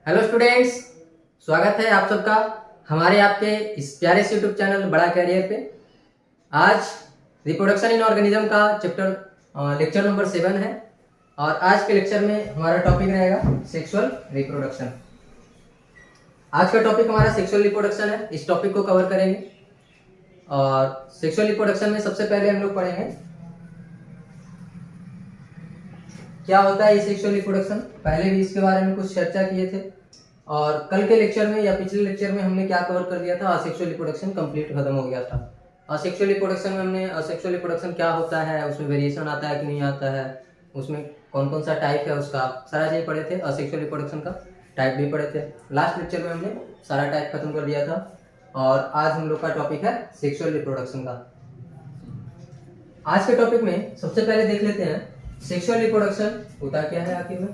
Hello students, स्वागत है आप सबका हमारे आपके इस प्यारे से यूट्यूब चैनल बड़ा कैरियर पे। आज रिप्रोडक्शन इन ऑर्गेनिज्म का चैप्टर लेक्चर नंबर 7 है और आज के लेक्चर में हमारा टॉपिक रहेगा सेक्सुअल रिप्रोडक्शन। आज का टॉपिक हमारा सेक्सुअल रिप्रोडक्शन है। इस टॉपिक को कवर करेंगे और सेक्सुअल रिप्रोडक्शन में सबसे पहले हम लोग पढ़ेंगे क्या होता है ये सेक्सुअल रिप्रोडक्शन। पहले भी इसके बारे में कुछ चर्चा किए थे और कल के लेक्चर में या पिछले लेक्चर में हमने क्या कवर कर दिया था, असेक्सुअल रिप्रोडक्शन कंप्लीट खत्म हो गया था। असेक्सुअल रिप्रोडक्शन में हमने असेक्सुअल रिप्रोडक्शन क्या होता है, उसमें वेरिएशन आता है कि नहीं आता है, उसमें कौन कौन सा टाइप है, उसका सारा चीज पढ़े थे। असेक्सुअल रिप्रोडक्शन का टाइप भी पढ़े थे। लास्ट लेक्चर में हमने सारा टाइप खत्म कर दिया था और आज हम लोग का टॉपिक है सेक्सुअल रिप्रोडक्शन का। आज के टॉपिक में सबसे पहले देख लेते हैं सेक्सुअल रिप्रोडक्शन होता क्या है आखिर में।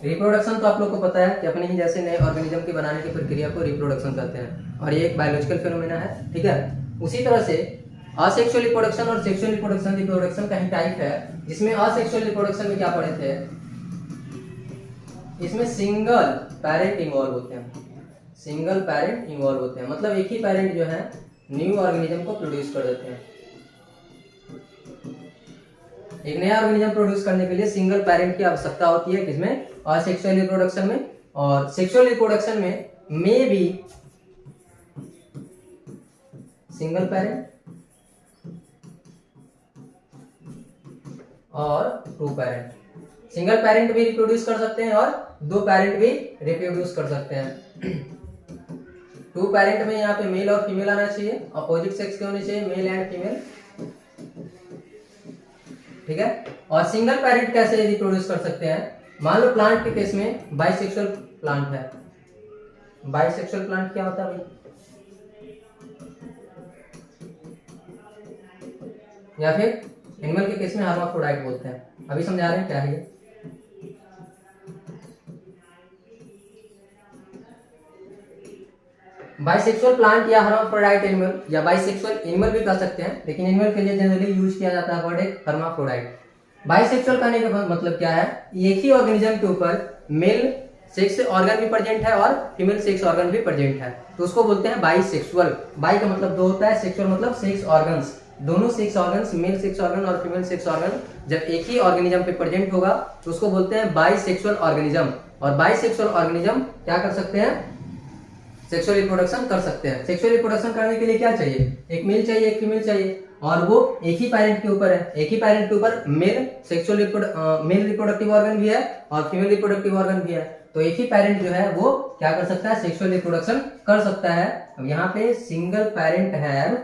रिप्रोडक्शन तो आप लोग को पता है कि अपने ही जैसे नए ऑर्गेनिज्म के बनाने की प्रक्रिया को रिप्रोडक्शन कहते हैं और ये एक बायोलॉजिकल फिनोमेना है, ठीक है। उसी तरह से असेक्सुअल रिप्रोडक्शन और सेक्सुअल रिप्रोडक्शन का ही टाइप है, जिसमें असेक्सुअल रिप्रोडक्शन में क्या पढ़े थे, इसमें सिंगल पेरेंट इन्वॉल्व होते हैं। सिंगल पेरेंट इन्वॉल्व होते हैं मतलब एक ही पेरेंट जो है न्यू ऑर्गेनिज्म को प्रोड्यूस कर देते हैं। एक नया ऑर्गेनिज्म प्रोड्यूस करने के लिए सिंगल पेरेंट की आवश्यकता होती है, किसमें, असेक्सुअल रिप्रोडक्शन में। और सेक्सुअल रिप्रोडक्शन में भी सिंगल पेरेंट और टू पेरेंट। सिंगल पेरेंट भी रिप्रोड्यूस कर सकते हैं और दो पेरेंट भी रिप्रोड्यूस कर सकते हैं। टू पेरेंट में यहाँ पे मेल और फीमेल आना चाहिए, अपोजिट सेक्स के होने चाहिए, मेल एंड फीमेल, ठीक है। और सिंगल पेरेंट कैसे रिप्रोड्यूस कर सकते हैं, मान लो प्लांट के केस में बाइसेक्सुअल प्लांट है। बाइसेक्सुअल प्लांट क्या होता है भाई, या फिर एनिमल के केस में हर्माफ्रोडाइट बोलते हैं। अभी समझा रहे हैं क्या है ये। बाइसेक्सुअल प्लांट या हर्माफ्रोडाइट एनिमल या बाइसेक्सुअल एनिमल भी कह सकते हैं, लेकिन एनिमल के लिए जनरली यूज किया जाता है वर्ड एक हर्माफ्रोडाइट। बाइसेक्सुअल कहने का मतलब क्या है, एक ही ऑर्गेनिज्म के ऊपर मेल सेक्स ऑर्गन भी प्रेजेंट है और फीमेल सेक्स ऑर्गन भी प्रेजेंट है, तो उसको बोलते हैं बाइसेक्सुअल। बाई का मतलब दो होता है, सेक्सुअल मतलब सेक्स ऑर्गन्स। दोनों sex organs, male sex organ और फीमेल सेक्स ऑर्गन जब एक ही ऑर्गेनिज्म पे प्रेजेंट होगा तो उसको बोलते हैं बाइसेक्सुअल ऑर्गेनिज्म। और बाइसेक्सुअल ऑर्गेनिज्म क्या कर सकते हैं, सेक्सुअल रिप्रोडक्शन कर सकते हैं। सेक्सुअल रिप्रोडक्शन करने के लिए क्या चाहिए, एक मेल चाहिए, एक फीमेल चाहिए, और वो एक ही पेरेंट के ऊपर है। एक ही पेरेंट के ऊपर मेल मेल रिप्रोडक्टिव ऑर्गन भी है और फीमेल रिप्रोडक्टिव ऑर्गन भी है, तो एक ही पेरेंट जो है वो क्या कर सकता है, सेक्सुअल रिप्रोडक्शन कर सकता है। अब यहाँ पे single parent have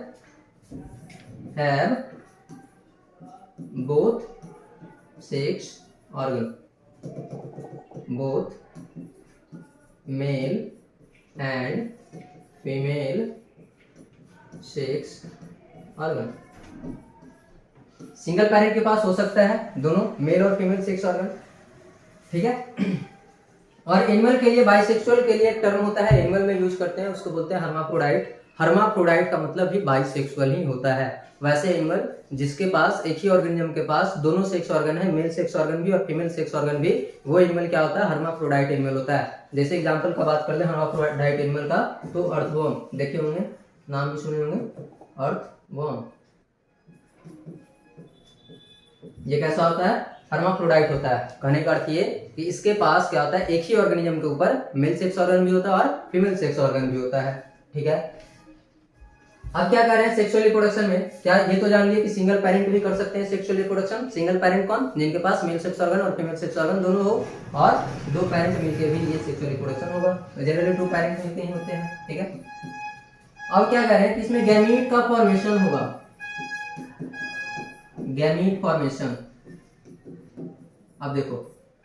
both sex organ, both male and female sex organ. Single parent के पास हो सकता है दोनों मेल और फीमेल सेक्स ऑर्गन, ठीक है। और एनिमल के लिए, बाइसेक्सुअल के लिए एक टर्म होता है, एनिमल में यूज करते हैं, उसको बोलते हैं हर्माफ्रोडाइट। हर्माफ्रोडाइट का मतलब भी बाइसेक्सुअल ही होता है। वैसे एनिमल जिसके पास एक ही ऑर्गेनिज्म के पास दोनों सेक्स ऑर्गन है, मेल सेक्स ऑर्गन भी और फीमेल सेक्स ऑर्गन भी, वो एनिमल क्या होता है, हर्माफ्रोडाइट एनिमल होता है। जैसे एग्जांपल का बात कर ले हर्माफ्रोडाइट एनिमल का, तो अर्थवर्म देखे होंगे, नाम भी सुने होंगे, अर्थवर्म। ये कैसा होता है, हर्माफ्रोडाइट होता है। कहने का अर्थ ये कि इसके पास क्या होता है, एक ही ऑर्गेनिज्म के ऊपर मेल सेक्स ऑर्गन भी होता है और फीमेल सेक्स ऑर्गन भी होता है, ठीक है। अब क्या कर रहे हैं सेक्सुअल रिप्रोडक्शन में, क्या ये तो जान लिए कि सिंगल पेरेंट भी कर सकते हैं सेक्सुअल रिप्रोडक्शन। सिंगल पेरेंट कौन, जिनके पास मेल सेक्स ऑर्गन और फीमेल सेक्स ऑर्गन दोनों हो, और दो पेरेंट मिलकर भी ये सेक्सुअल रिप्रोडक्शन होगा। जनरली टू पेरेंट मिलके ही होते हैं, ठीक है। अब क्या कर रहे हैं कि इसमें गैमीट का फॉर्मेशन होगा, गैमीट फॉर्मेशन। अब देखो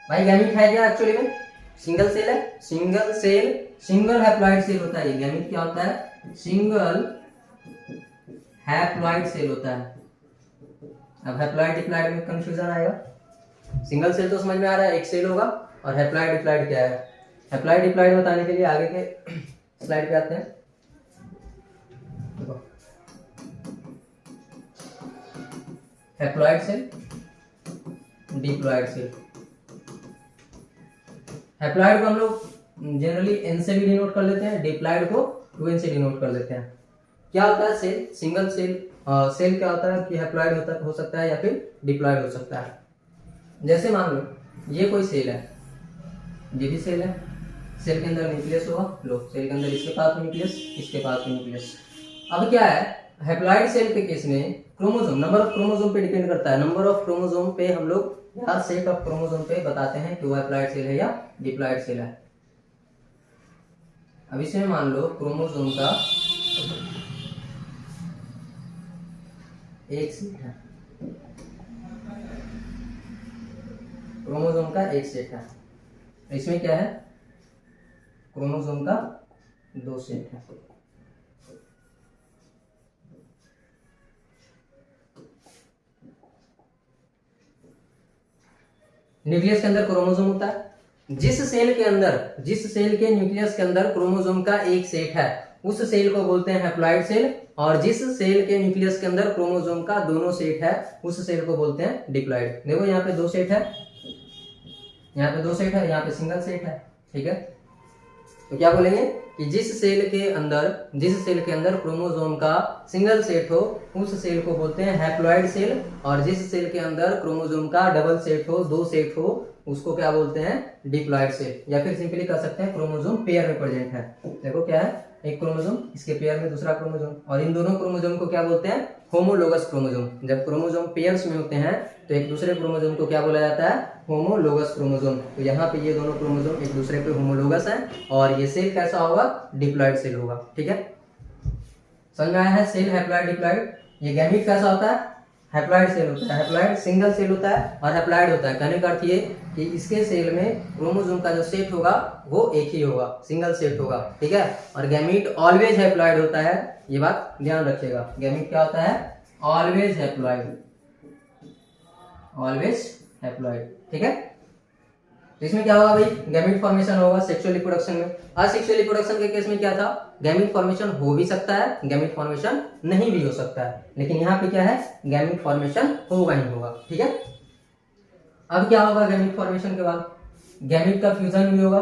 भाई गैमीट है क्या, एक्चुअली में सिंगल सेल है, single cell, single haploid cell होता है। ये गैमीट क्या होता है, सिंगल हैप्लॉइड सेल होता है। अब हैप्लॉइड डिप्लॉइड में कंफ्यूजन आएगा। सिंगल सेल तो समझ में आ रहा है, एक सेल होगा, और हैप्लॉइड डिप्लॉइड क्या है। हैप्लॉइड डिप्लॉइड बताने के लिए आगे के स्लाइड पे आते हैं। देखो haploid cell, diploid cell. Haploid को हम लोग जनरली एन से भी डिनोट कर लेते हैं, डिप्लॉइड को 2n से डिनोट कर लेते हैं। क्या होता है सेल, सिंगल सेल सेल क्या होता है कि हैप्लॉइड हो सकता है या फिर डिप्लॉइड हो सकता है। जैसे मान लो ये कोई सेल है, ये भी सेल है, सेल के अंदर न्यूक्लियस होगा, लो सेल के अंदर इसके पास में न्यूक्लियस, इसके पास में न्यूक्लियस। अब क्या है, हैप्लॉइड सेल के केस में क्रोमोसोम, नंबर ऑफ क्रोमोसोम पे डिपेंड करता है। नंबर ऑफ क्रोमोसोम पे हम लोग या सेट ऑफ क्रोमोसोम पे बताते हैं कि वो हैप्लॉइड सेल है या डिप्लॉइड सेल है। अब इसमें मान लो क्रोमोसोम का एक सेट है, क्रोमोसोम का एक सेट है, इसमें क्या है, क्रोमोसोम का 2 सेट है। न्यूक्लियस के अंदर क्रोमोसोम होता है। जिस सेल के न्यूक्लियस के अंदर क्रोमोसोम का एक सेट है उस सेल को बोलते हैं हैप्लॉइड सेल, और जिस सेल के न्यूक्लियस के अंदर क्रोमोसोम का दोनों सेट है उस सेल को बोलते हैं डिप्लॉइड। देखो यहाँ पे 2 सेट है, यहाँ पे 2 सेट है, यहाँ पे सिंगल सेट है, ठीक है। तो क्या बोलेंगे कि जिस सेल के अंदर क्रोमोसोम का सिंगल सेट हो उस सेल को बोलते हैं हैप्लॉइड सेल, और जिस सेल के अंदर क्रोमोसोम का डबल सेट हो, 2 सेट हो, उसको क्या बोलते हैं, डिप्लॉइड सेल। या फिर सिंपली कह सकते हैं क्रोमोसोम पेयर में प्रेजेंट है। देखो क्या है, एक क्रोमोसोम, इसके पेयर में दूसरा क्रोमोसोम, और इन दोनों क्रोमोसोम को क्या बोलते हैं, होमोलोगस क्रोमोसोम। जब क्रोमोसोम पेयर्स में होते हैं तो एक दूसरे क्रोमोसोम को क्या बोला जाता है, होमोलोगस क्रोमोसोम। तो यहाँ पे ये दोनों क्रोमोसोम एक दूसरे पे होमोलोगस हैं, और ये सेल कैसा होगा, डिप्लॉइड सेल होगा, ठीक है। समझ में आया है सेल, हैप्लॉइड, डिप्लॉइड। ये गैमीट कैसा होता है, हैप्लॉइड सेल होता है, हैप्लॉइड सिंगल सेल होता है और हैप्लॉइड होता है। कहने का अर्थ ये कि इसके सेल में क्रोमोसोम का जो सेट होगा वो एक ही होगा, सिंगल सेट होगा, ठीक है। और गैमीट ऑलवेज हैप्लॉइड होता है, ये बात ध्यान रखिएगा। गैमीट क्या होता है, ऑलवेज हैप्लॉइड, ऑलवेज हैप्लॉइड, ठीक है। तो इसमें क्या होगा भाई, गैमीट फॉर्मेशन होगा सेक्सुअल रिप्रोडक्शन में। असेक्सुअल रिप्रोडक्शन के केस में क्या था, गैमीट फॉर्मेशन हो भी सकता है, गैमीट फॉर्मेशन नहीं भी हो सकता है, लेकिन यहाँ पे क्या है, गैमीट फॉर्मेशन होगा ही होगा, ठीक है। अब क्या होगा गैमीट फॉर्मेशन के बाद, गैमीट का फ्यूजन भी होगा।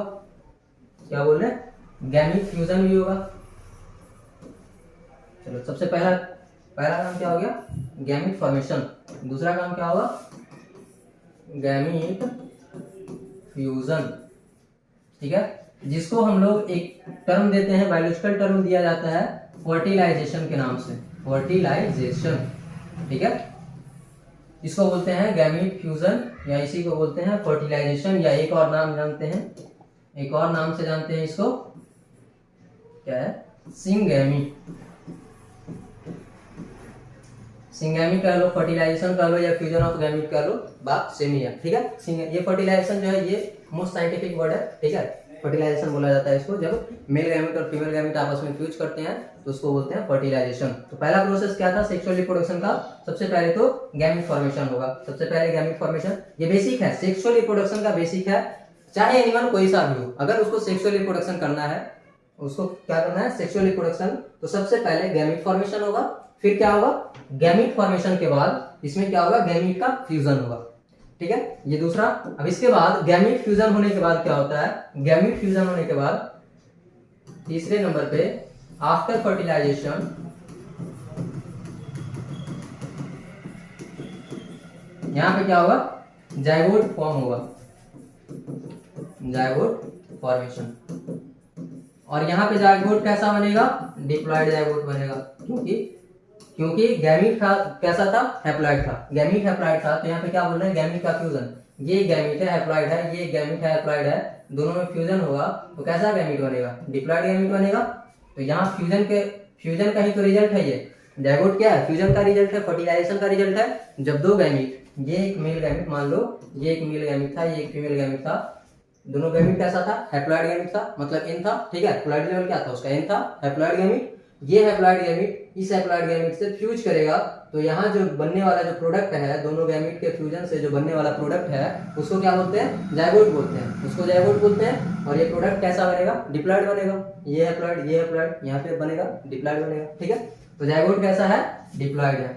क्या बोल रहे हैं, गैमीट फ्यूजन भी होगा। चलो सबसे पहला काम क्या हो गया, गैमीट फॉर्मेशन। दूसरा काम क्या होगा, गैमीट फ्यूजन, ठीक है, जिसको हम लोग एक टर्म देते हैं, बायोलॉजिकल टर्म दिया जाता है फर्टिलाइजेशन के नाम से, फर्टिलाइजेशन, ठीक है। इसको बोलते हैं गैमीट फ्यूजन, या इसी को बोलते हैं फर्टिलाइजेशन, या एक और नाम जानते हैं, एक और नाम से जानते हैं इसको, क्या है, सिंगैमी। सिंगैमी कह लो, फर्टिलाइजेशन कह लो, या फ्यूजन ऑफ गैमीट कह लो, बात सेम ही है, ठीक है। ये फर्टिलाइजेशन जो है ये मोस्ट साइंटिफिक वर्ड है, ठीक है। फर्टिलाइजेशन बोला जाता है इसको, जब मेल गैमीट और फीमेल गैमीट आपस में फ्यूज करते हैं तो उसको बोलते हैं फर्टिलाइजेशन। तो पहला प्रोसेस क्या था सेक्सुअल रिप्रोडक्शन का, सबसे पहले तो गैमीट फॉर्मेशन होगा। सबसे पहले गैमीट फॉर्मेशन, ये बेसिक है, सेक्सुअल रिप्रोडक्शन का बेसिक है, चाहे एनिमल कोई सा भी हो, अगर उसको सेक्सुअल रिप्रोडक्शन करना है, उसको क्या करना है, सेक्सुअल रिप्रोडक्शन, तो सबसे पहले गैमीट फॉर्मेशन होगा। फिर क्या होगा, गैमीट फॉर्मेशन के बाद इसमें क्या होगा, गैमीट का फ्यूजन होगा, ठीक है, ये दूसरा। अब इसके बाद गैमीट फ्यूजन होने के बाद क्या होता है, गैमीट फ्यूजन होने के बाद तीसरे नंबर पे आफ्टर फर्टिलाइजेशन यहां पे क्या होगा, जाइगोट फॉर्म होगा, जाइगोट फॉर्मेशन। और यहाँ पे जाइगोट कैसा बनेगा, डिप्लॉइड जाइगोट बनेगा, क्योंकि गैमीट था कैसा था, हैप्लॉइड था, गैमीट हैप्लॉइड था, तो यहाँ पे क्या बोल रहे हैं, गैमीट का फ्यूजन। ये गैमीट है, हैप्लॉइड है, ये गैमीट है, हैप्लॉइड है, दोनों में फ्यूजन होगा तो कैसा गैमीट बनेगा, डिप्लॉइड गैमीट बनेगा। तो यहाँ फ्यूजन का ही तो रिजल्ट है ये, जाइगोट क्या है, फ्यूजन का रिजल्ट है, फर्टिलाइजेशन का रिजल्ट है। जब 2 गैमीट, ये एक मेल गैमीट, मान लो ये एक मेल गैमीट था, ये एक फीमेल गैमीट था, दोनों गैमीट कैसा था, हैप्लॉइड गैमीट था, मतलब एन था, ठीक है। हैप्लॉइड लेवल क्या था उसका, एन था, हैप्लॉइड गैमीट। ये हैप्लॉइड गैमीट इस हैप्लॉइड गैमीट से फ्यूज करेगा, तो यहाँ जो बनने वाला जो प्रोडक्ट है, दोनों गैमीट के फ्यूजन से जो बनने वाला प्रोडक्ट है उसको क्या बोलते हैं, जाइगोट बोलते हैं, उसको जाइगोट बोलते हैं। और ये प्रोडक्ट कैसा बनेगा, डिप्लॉइड बनेगा, ये हैप्लॉइड, ये हैप्लॉइड, यहाँ पे बनेगा डिप्लॉइड बनेगा, ठीक है। तो जाइगोट कैसा है, डिप्लॉइड है।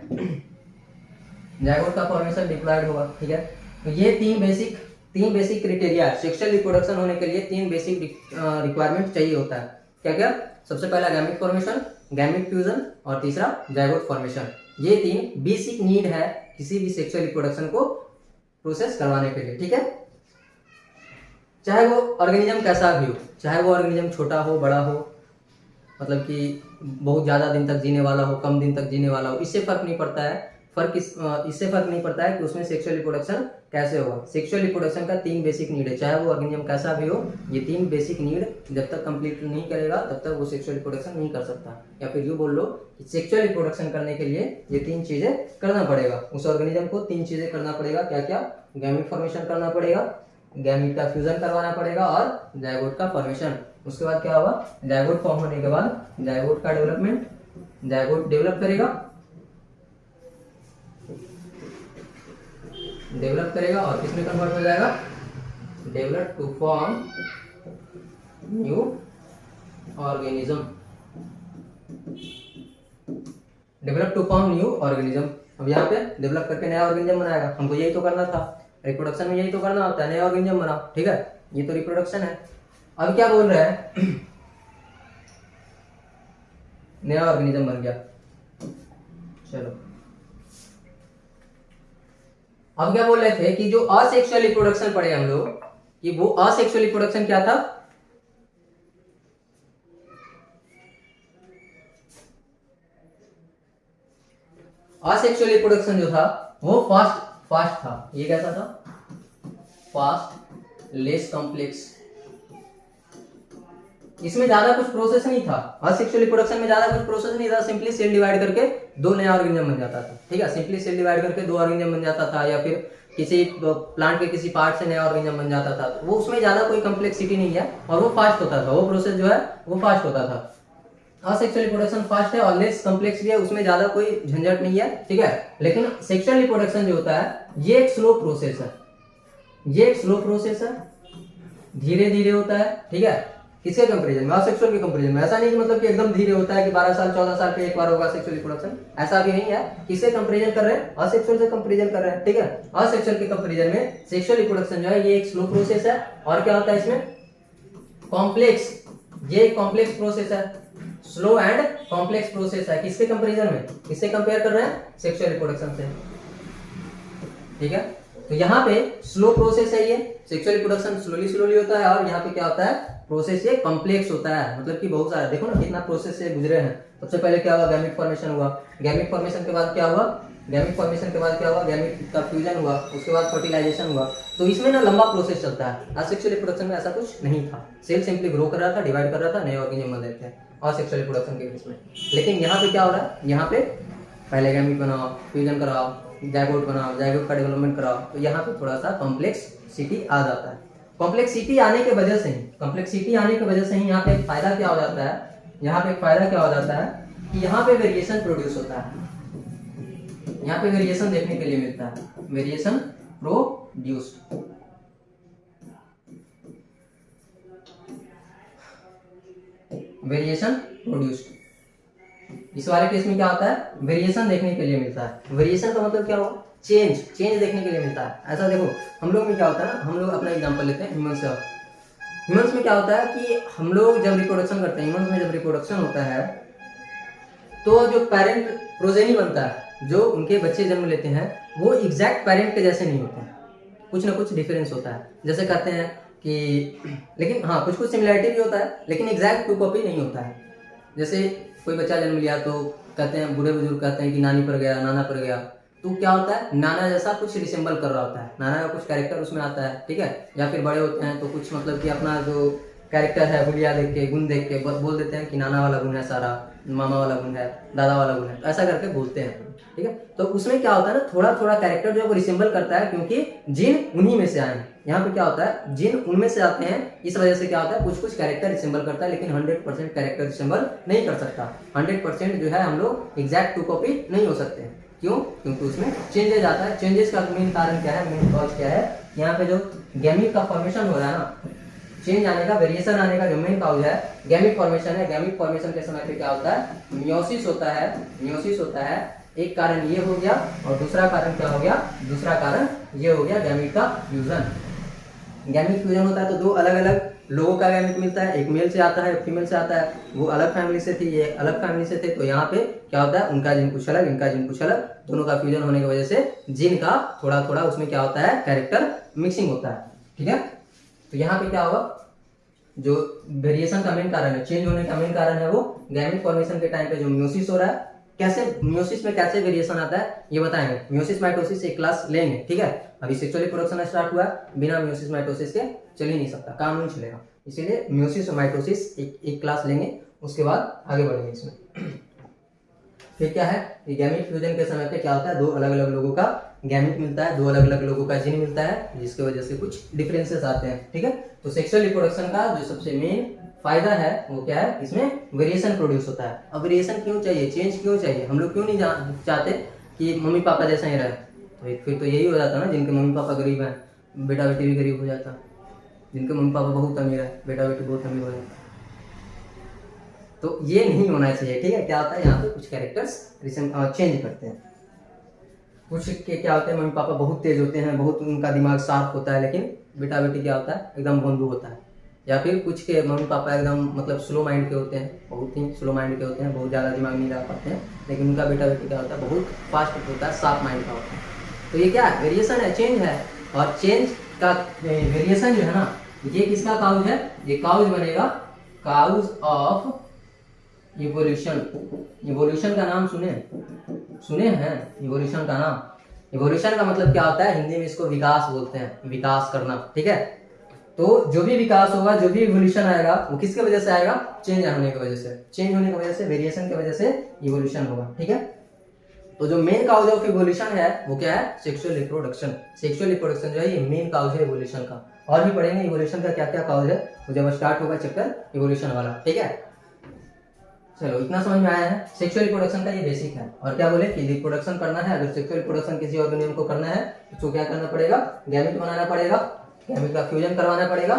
जायगोट का फॉर्मेशन डिप्लॉयड होगा, ठीक है। तो ये तीन बेसिक क्राइटेरिया है सेक्सुअल रिप्रोडक्शन होने के लिए। तीन बेसिक रिक्वायरमेंट चाहिए होता है। क्या क्या? सबसे पहला गैमेट फॉर्मेशन, गैमेट फ्यूजन और तीसरा जायगोट फॉर्मेशन। ये तीन बेसिक नीड है किसी भी सेक्सुअल रिप्रोडक्शन को प्रोसेस करवाने के लिए, ठीक है। चाहे वो ऑर्गेनिज्म कैसा भी हो, चाहे वो ऑर्गेनिज्म छोटा हो बड़ा हो, मतलब कि बहुत ज़्यादा दिन तक जीने वाला हो कम दिन तक जीने वाला हो, इससे फर्क नहीं पड़ता है। इससे फर्क नहीं पड़ता है कि उसमें सेक्सुअल रिप्रोडक्शन कैसे होगा। सेक्सुअल रिप्रोडक्शन का तीन बेसिक नीड है, चाहे वो ऑर्गेनिज्म कैसा भी हो। ये तीन बेसिक नीड जब तक कंप्लीट नहीं करेगा तब तक वो सेक्सुअल रिप्रोडक्शन नहीं कर सकता। या फिर यूँ बोल लो कि सेक्सुअल रिप्रोडक्शन करने के लिए ये तीन चीज़ें करना पड़ेगा। उस ऑर्गेनिज्म को तीन चीज़ें करना पड़ेगा। क्या क्या? गैमेट फॉर्मेशन करना पड़ेगा, गैमेट का फ्यूजन करवाना पड़ेगा और जायगोट का फॉर्मेशन। उसके बाद क्या होगा? जायगोट फॉर्म होने के बाद जायगोट का डेवलपमेंट, जायगोट डेवलप करेगा और किसमें कन्वर्ट हो जाएगा? Develop to form new organism. Develop to form new organism. अब यहाँ पे डेवलप करके नया ऑर्गेनिज्म बनाएगा। हमको यही तो करना था, रिप्रोडक्शन में यही तो करना होता है, नया ऑर्गेनिज्म बनाओ, ठीक है। ये तो रिप्रोडक्शन है। अब क्या बोल रहे हैं? नया ऑर्गेनिज्म बन गया, चलो। अब क्या बोल रहे थे कि जो असेक्सुअल रिप्रोडक्शन पढ़े हम लोग, कि वो असेक्सुअल रिप्रोडक्शन क्या था? असेक्सुअल रिप्रोडक्शन जो था वो फास्ट था। ये कैसा था? Fast, less complex. इसमें ज्यादा कुछ प्रोसेस नहीं था। असेक्सुअल रिप्रोडक्शन में ज्यादा कुछ प्रोसेस नहीं था। सिंपली सेल डिवाइड करके दो नया ऑर्गेनिज्म बन जाता था, ठीक है। सिंपली सेल डिवाइड करके दो ऑर्गेनिज्म बन जाता था, या फिर किसी प्लांट के किसी पार्ट से नया ऑर्गेनिज्म बन जाता था। वो उसमें ज्यादा कोई कम्प्लेक्सिटी नहीं है और वो फास्ट होता था। वो प्रोसेस जो है वो फास्ट होता था। असेक्सुअल रिप्रोडक्शन फास्ट है और लेस कॉम्प्लेक्स भी है, उसमें ज्यादा कोई झंझट नहीं है, ठीक है। लेकिन सेक्सुअल रिप्रोडक्शन जो होता है ये एक स्लो प्रोसेस है। ये एक स्लो प्रोसेस है, धीरे धीरे होता है, ठीक है। किसके कंपैरिजन में? असेक्सुअल के कंपैरिजन में। ऐसा नहीं कि मतलब कि एकदम धीरे होता है कि 12 साल 14 साल पे एक बार होगा सेक्सुअल रिप्रोडक्शन, ऐसा भी नहीं है। किससे कंपैरिजन कर रहे हैं? असेक्सुअल से कंपैरिजन कर रहे हैं, ठीक है। असेक्सुअल के कंपैरिजन में सेक्सुअल रिप्रोडक्शन जो है ये एक स्लो प्रोसेस है। और क्या होता है इसमें? कॉम्प्लेक्स। ये एक कॉम्प्लेक्स प्रोसेस है, स्लो एंड कॉम्प्लेक्स प्रोसेस है। किसके कंपैरिजन में? किससे कंपेयर कर रहे हैं? सेक्सुअल रिप्रोडक्शन से, ठीक है। तो यहाँ पे स्लो प्रोसेस है, ये सेक्सुअल रिप्रोडक्शन स्लोली होता है। और यहाँ पे क्या होता है? प्रोसेस ये कॉम्प्लेक्स होता है, मतलब कि बहुत सारा, देखो ना कितना प्रोसेस से गुजरे हैं। सबसे पहले क्या हुआ? गैमेट फॉर्मेशन हुआ। गैमेट फॉर्मेशन के बाद क्या हुआ? गैमेट का फ्यूजन हुआ। उसके बाद फर्टिलाइजेशन हुआ। तो इसमें ना लंबा प्रोसेस चलता है। असेक्सुअल रिप्रोडक्शन में ऐसा कुछ नहीं था। सेल सिंपली ग्रो कर रहा था, डिवाइड कर रहा था, नए ऑर्गेनिज्म बन रहे थे असेक्सुअल रिप्रोडक्शन के केस में। लेकिन यहाँ पे क्या हो रहा है? यहाँ पे पहले गैमेट बनाओ, फ्यूजन कराओ, जायगोट बनाओ, जायगोट का डेवलपमेंट कराओ। तो यहाँ पे थोड़ा सा कॉम्प्लेक्सिटी आ जाता है। कॉम्प्लेक्सिटी आने के वजह से ही यहाँ पे फायदा क्या हो जाता है? यहाँ पे फायदा क्या हो जाता है कि यहाँ पे वेरिएशन प्रोड्यूस होता है। यहाँ पे वेरिएशन देखने के लिए मिलता है, वेरिएशन प्रोड्यूस्ड। इस वाले केस में क्या होता है? वेरिएशन देखने के लिए मिलता है। वेरिएशन का मतलब क्या हुआ? चेंज देखने के लिए मिलता है। ऐसा देखो, हम लोग में क्या होता है ना, हम लोग अपना एग्जांपल लेते हैं ह्यूमन से। ह्यूमंस में क्या होता है कि हम लोग जब रिप्रोडक्शन करते हैं, ह्यूमंस में जब रिप्रोडक्शन होता है तो जो पेरेंट प्रोजेनी बनता है, जो उनके बच्चे जन्म लेते हैं, वो एग्जैक्ट पेरेंट के जैसे नहीं होते हैं। कुछ ना कुछ डिफरेंस होता है। जैसे कहते हैं कि, लेकिन हाँ कुछ सिमिलैरिटी भी होता है, लेकिन एग्जैक्ट टू कॉपी नहीं होता है। जैसे कोई बच्चा जन्म लिया तो कहते हैं, बूढ़े बुजुर्ग कहते हैं कि नानी पर गया, नाना पर गया। तो क्या होता है? नाना जैसा कुछ रिसेंबल कर रहा होता है, नाना का कुछ कैरेक्टर उसमें आता है, ठीक है। या फिर बड़े होते हैं तो कुछ मतलब कि अपना जो कैरेक्टर है, हुलिया देख के, गुण देख के बोल देते हैं कि नाना वाला गुण है सारा, मामा वाला गुण है, दादा वाला गुण है, तो ऐसा करके बोलते हैं, ठीक है। तो उसमें क्या होता है ना, थोड़ा थोड़ा कैरेक्टर जो है वो रिसेंबल करता है, क्योंकि जिन उन्हीं में से आए हैं। यहाँ पे क्या होता है? जिन उनमें से आते हैं, इस वजह से क्या होता है? कुछ कैरेक्टर रिसेंबल करता है, लेकिन 100% कैरेक्टर रिसेंबल नहीं कर सकता। 100% जो है हम लोग एग्जैक्ट टू कॉपी नहीं हो सकते। क्यों? क्योंकि उसमें चेंजेस आता है। चेंजेस का मेन कारण क्या है, मेन कॉज क्या है? यहाँ पे जो गैमीट का फॉर्मेशन हो रहा है ना, चेंज आने का, वेरिएशन आने का जो मेन कॉज है गैमीट फॉर्मेशन है। गैमीट फॉर्मेशन के समय पे क्या होता है? मियोसिस होता है। मियोसिस होता है एक कारण ये हो गया और दूसरा कारण क्या हो गया, दूसरा कारण ये हो गया गैमीट का फ्यूजन। गैमीट फ्यूजन होता है तो दो अलग अलग लोगों का गैमीट मिलता है, एक मेल से आता है एक फीमेल से आता है, वो अलग फैमिली से थी ये अलग फैमिली से थे, तो यहाँ पे क्या होता है उनका जीन कुछ अलग इनका जीन कुछ अलग, दोनों का फ्यूजन होने की वजह से जीन का थोड़ा थोड़ा उसमें क्या होता है कैरेक्टर मिक्सिंग होता है। ठीक है, तो यहाँ पे क्या होगा, जो वेरिएशन का मेन कारण है, चेंज होने का मेन कारण है वो गैमेट फॉर्मेशन के टाइम पे जो म्योसिस हो रहा है। कैसे म्योसिस में कैसे वेरिएशन आता है ये बताएंगे, म्योसिस माइटोसिस एक क्लास लेंगे। ठीक है, अभी सेक्सुअल रिप्रोडक्शन स्टार्ट हुआ है, बिना म्योसिस माइटोसिस के चल ही नहीं सकता, काम नहीं चलेगा, इसीलिए म्योसिस और माइटोसिस एक क्लास लेंगे, उसके बाद आगे बढ़ेंगे इसमें। फिर क्या है, गैमेट फ्यूजन के समय पे क्या होता है, दो अलग अलग लोगों का गैमेट मिलता है, दो अलग अलग लोगों का जीन मिलता है, जिसकी वजह से कुछ डिफरेंसेस आते हैं। ठीक है, तो सेक्सुअल रिप्रोडक्शन का जो सबसे मेन फायदा है वो क्या है, इसमें वेरिएशन प्रोड्यूस होता है। अब वेरिएशन क्यों चाहिए, चेंज क्यों चाहिए, हम लोग क्यों नहीं चाहते कि मम्मी पापा जैसा ही रहे, तो फिर तो यही हो जाता ना, जिनके मम्मी पापा गरीब हैं बेटा बेटी भी गरीब हो जाता, जिनके मम्मी पापा बहुत अमीर है बेटा बेटी बहुत अमीर हो जाता, तो ये नहीं होना चाहिए। ठीक है, क्या होता है यहाँ पे कुछ कैरेक्टर्स चेंज करते हैं, कुछ के क्या होते हैं मम्मी पापा बहुत तेज होते हैं, बहुत उनका दिमाग शार्प होता है, लेकिन बेटा बेटी क्या होता है एकदम भोंदू होता है, या फिर कुछ के मम्मी पापा एकदम मतलब स्लो माइंड के होते हैं, बहुत ही स्लो माइंड के होते हैं, बहुत ज़्यादा दिमाग नहीं लगा पाते हैं, लेकिन उनका बेटा बेटी क्या होता है बहुत फास्ट होता है, शार्प माइंड का होता है। तो ये क्या है, वेरिएशन है, चेंज है, और चेंज का वेरिएशन जो है ना, ये किसका काउज है, ये काउज बनेगा काउज ऑफ इवोल्यूशन। इवोल्यूशन का नाम सुने हैं, इवोल्यूशन का नाम, इवोल्यूशन का मतलब क्या होता है, हिंदी में इसको विकास बोलते हैं, विकास करना। ठीक है, तो जो भी विकास होगा, जो भी इवोल्यूशन आएगा वो किसके वजह से आएगा, चेंज होने की वजह से, चेंज होने की वजह से, वेरिएशन की वजह से इवोल्यूशन होगा। ठीक है, तो जो मेन काउज ऑफ इवोल्यूशन है वो क्या है, सेक्सुअल रिप्रोडक्शन। सेक्सुअल रिप्रोडक्शन जो है ये मेन काउज है इवोल्यूशन का, और भी पढ़ेंगे इवोल्यूशन का क्या क्या काउज है, तो जब स्टार्ट होगा चैप्टर इवोल्यूशन वाला। ठीक है, चलो इतना समझ में आया है, सेक्सुअल रिप्रोडक्शन का ये बेसिक है। और क्या बोले कि रिप्रोडक्शन करना है, अगर सेक्सुअल रिप्रोडक्शन किसी ऑर्गेनिज्म को करना है तो उसको क्या करना पड़ेगा, गैमेट बनाना पड़ेगा, गैमेट का फ्यूजन करवाना पड़ेगा,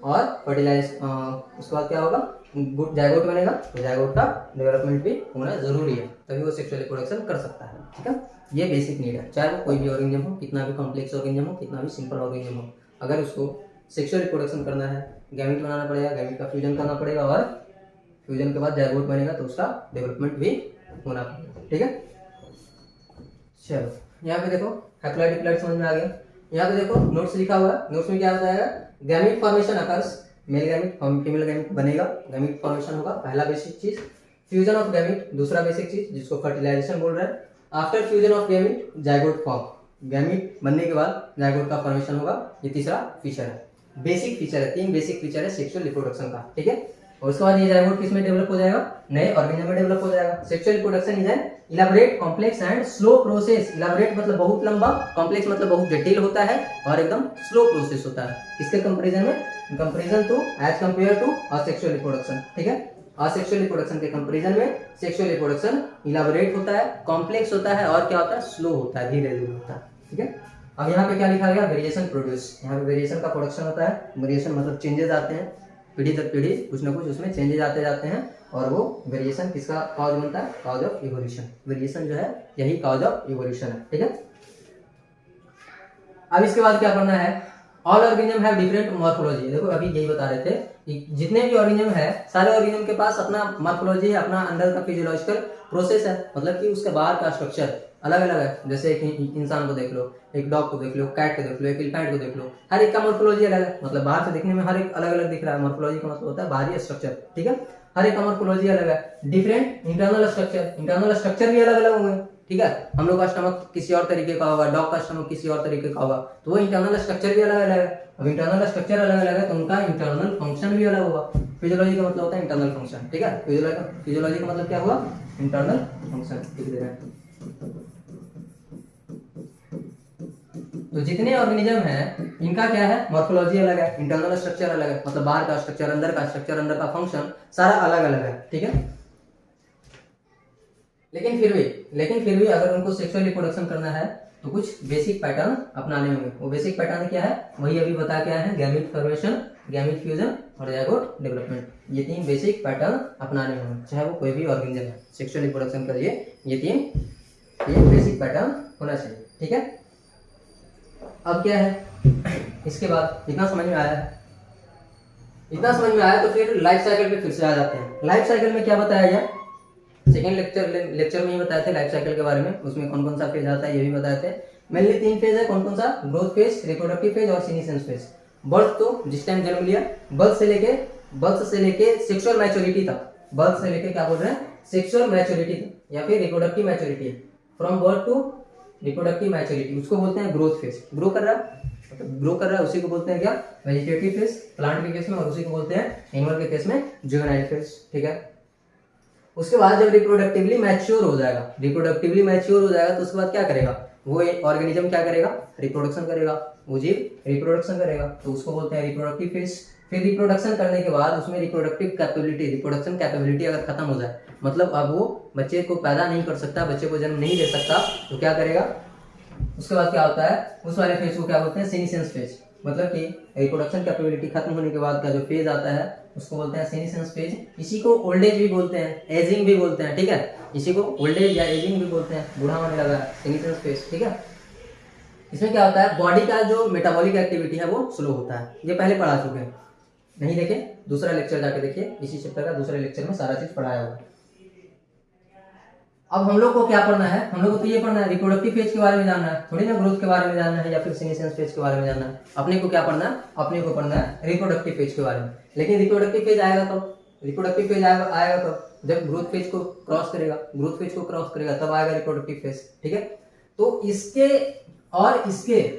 और फर्टिलाइज उसके बाद क्या होगा, गुड जायगोट बनेगा, तो जायगोट का डेवलपमेंट भी होना जरूरी है, तभी वो सेक्सुअल रिप्रोडक्शन कर सकता है। ठीक है, ये बेसिक नीड है, चाहे वो कोई भी ऑर्गेनिज्म हो, कितना भी कॉम्प्लेक्स ऑर्गेनिज्म हो, कितना भी सिंपल ऑर्गेनिज्म हो, अगर उसको सेक्सुअल रिप्रोडक्शन करना है, गैमेट बनाना पड़ेगा, गैमेट का फ्यूजन करना पड़ेगा, और फ्यूजन के बाद जायगोट बनेगा तो उसका डेवलपमेंट भी होना पड़ेगा। ठीक है, चलो यहाँ पे देखो हैप्लॉइड डिप्लॉइड समझ में आ गया। यहाँ पे देखो नोट्स लिखा हुआ है, नोट्स में क्या बताएगा, gamete formation occurs, male gamete female gamete बनेगा, गैमेट फॉर्मेशन होगा, पहला बेसिक चीज, फ्यूजन ऑफ गैमेट दूसरा बेसिक चीज जिसको फर्टिलाइजेशन बोल रहे हैं, after fusion of gamete zygote form, gamete बनने के बाद जायगोट का फॉर्मेशन होगा, ये तीसरा फीचर है, बेसिक फीचर है, तीन बेसिक फीचर है सेक्सुअल रिप्रोडक्शन का। ठीक है, और उसके बाद ये जायगोट किस में डेवलप हो जाएगा, नए ऑर्गेनिज्म में डेवलप हो जाएगा। Sexual reproduction is an elaborate complex and slow process, elaborate मतलब बहुत लंबा, कॉम्प्लेक्स मतलब बहुत जटिल होता है, और एकदम स्लो प्रोसेस होता है, किसके कंपैरिजन में, comparison to as compare to asexual reproduction. ठीक है, असेक्सुअल रिप्रोडक्शन के कंपैरिजन में सेक्सुअल रिप्रोडक्शन इलैबोरेट होता है, कॉम्प्लेक्स होता है, और क्या होता है, स्लो होता है, धीरे धीरे होता है। ठीक है, अब यहाँ पे क्या लिखा गया, वेरिएशन प्रोड्यूस, यहाँ पे वेरिएशन का प्रोडक्शन होता है, वेरिएशन मतलब चेंजेस आते हैं, पीढ़ी दर पीढ़ी कुछ ना कुछ उसमें चेंजेस आते जाते हैं, और वो वेरिएशन किसका काउज बनता है, काउज ऑफ इवोल्यूशन। वेरिएशन जो है यही काउज ऑफ इवोल्यूशन है। ठीक है, अब इसके बाद क्या करना है, all organism have different morphology. देखो अभी यही बता रहे थे कि जितने भी ऑर्गेनिज्म है, सारे ऑर्गेनिज्म के पास अपना मॉर्फोलॉजी है, अपना अंदर का फिजियोलॉजिकल प्रोसेस है, मतलब कि उसके बाहर का स्ट्रक्चर अलग अलग है। जैसे एक इंसान को देख लो, एक डॉग को देख लो, कैट को देख लो, एक एलिफेंट को देख लो, हर एक का मॉर्फोलॉजी अलग है, मतलब बाहर से देखने में हर एक अलग अलग दिख रहा है, मॉर्फोलॉजी का मतलब होता है बाहरी स्ट्रक्चर। ठीक है, हर एक का मॉर्फोलॉजी अलग है, different internal structure, internal structure भी अलग अलग होंगे। ठीक है, हम लोग का स्टमक किसी और तरीके का होगा, डॉग का स्टमक किसी और तरीके का होगा, तो वो इंटरनल स्ट्रक्चर भी अलग अलग है। अब इंटरनल स्ट्रक्चर अलग अलग है तो उनका इंटरनल फंक्शन भी अलग होगा। फिजियोलॉजी का मतलब होता है इंटरनल फंक्शन। ठीक है, फिजियोलॉजी का मतलब क्या हुआ, इंटरनल फंक्शन। तो जितने ऑर्गेनिज्म हैं इनका क्या है, मॉर्फोलॉजी अलग है, इंटरनल स्ट्रक्चर अलग है, मतलब बाहर का स्ट्रक्चर, अंदर का स्ट्रक्चर, अंदर का फंक्शन सारा अलग अलग है। ठीक है, लेकिन फिर भी अगर उनको सेक्सुअल रिप्रोडक्शन करना है तो कुछ बेसिक पैटर्न अपनाने होंगे। वो बेसिक पैटर्न क्या है, वही अभी बता के आए हैं, गैमेट फॉर्मेशन, गैमेट फ्यूजन और जायगोट डेवलपमेंट। ये तीन बेसिक पैटर्न अपनाने होंगे, चाहे वो कोई भी ऑर्गेनिज्म है, सेक्सुअल रिप्रोडक्शन के लिए ये तीन ये बेसिक पैटर्न होना चाहिए, ठीक है। अब क्या है, इसके बाद इतना समझ में आया है, इतना समझ में आया तो फिर लाइफ साइकिल पे फिर से आ जाते हैं। लाइफ साइकिल में क्या बताया गया, सेकेंड लेक्चर में ही बताए थे लाइफ साइकिल के बारे में, उसमें कौन कौन सा फेज आता है ये भी बताए थे। मेनली 3 फेज है, कौन कौन सा, ग्रोथ फेज, रिप्रोडक्टिव फेज और सीनिसेंस फेज। बर्थ तो जिस टाइम जन्म लिया, बर्थ से लेके सेक्सुअल मैच्योरिटी तक, बर्थ से लेके क्या बोल रहे हैं, सेक्सुअल मैच्योरिटी तक या फिर reproductive maturity, from birth to reproductive maturity, उसको बोलते हैं ग्रोथ फेज। ग्रो कर रहा है उसी को बोलते हैं क्या, वेजिटेटिव फेज प्लांट के केस में, और उसी को बोलते हैं एनिमल के केस में जुवेनाइल फेज, ठीक है। उसके बाद जब रिप्रोडक्टिवली मैच्योर हो जाएगा तो उसके बाद क्या करेगा, वो ऑर्गेनिज्म क्या करेगा, रिप्रोडक्शन करेगा, वो जीव रिप्रोडक्शन करेगा, तो उसको बोलते हैं रिप्रोडक्टिव फेज। फिर रिप्रोडक्शन करने के बाद उसमें रिप्रोडक्शन कैपेबिलिटी अगर खत्म हो जाए, मतलब अब वो बच्चे को पैदा नहीं कर सकता, बच्चे को जन्म नहीं दे सकता, तो क्या करेगा, उसके बाद क्या होता है, उस वाले फेज को क्या बोलते हैं, सीनिसेंस फेज। मतलब कि रिप्रोडक्शन कैपेबिलिटी खत्म होने के बाद का जो फेज आता है उसको बोलते हैं सीनिसेंस फेज। इसी को ओल्ड एज भी बोलते हैं, एजिंग भी बोलते हैं, ठीक है। इसी को ओल्ड एज या एजिंग भी बोलते हैं, बूढ़ा होने लगा है, सीनिसेंस फेज, ठीक है। इसमें क्या होता है, बॉडी का जो मेटाबॉलिक एक्टिविटी है वो स्लो होता है, ये पहले पढ़ा चुके हैं, नहीं देखे दूसरा लेक्चर जाके देखिए, इसी चैप्टर का दूसरे लेक्चर में सारा चीज पढ़ाया हुआ है। अब हम लोग को क्या पढ़ना है, हम लोग को तो ये पढ़ना है, रिप्रोडक्टिव फेज के बारे में जानना है, थोड़ी ना ग्रोथ के बारे में जानना है या फिर सीनिसेंस फेज के बारे में जानना है। अपने को क्या पढ़ना है, अपने को पढ़ना है रिप्रोडक्टिव फेज के बारे में। लेकिन रिप्रोडक्टिव फेज आएगा कब, आएगा कब, जब ग्रोथ फेज को क्रॉस करेगा तब आएगा रिप्रोडक्टिव फेज, ठीक है। तो इसके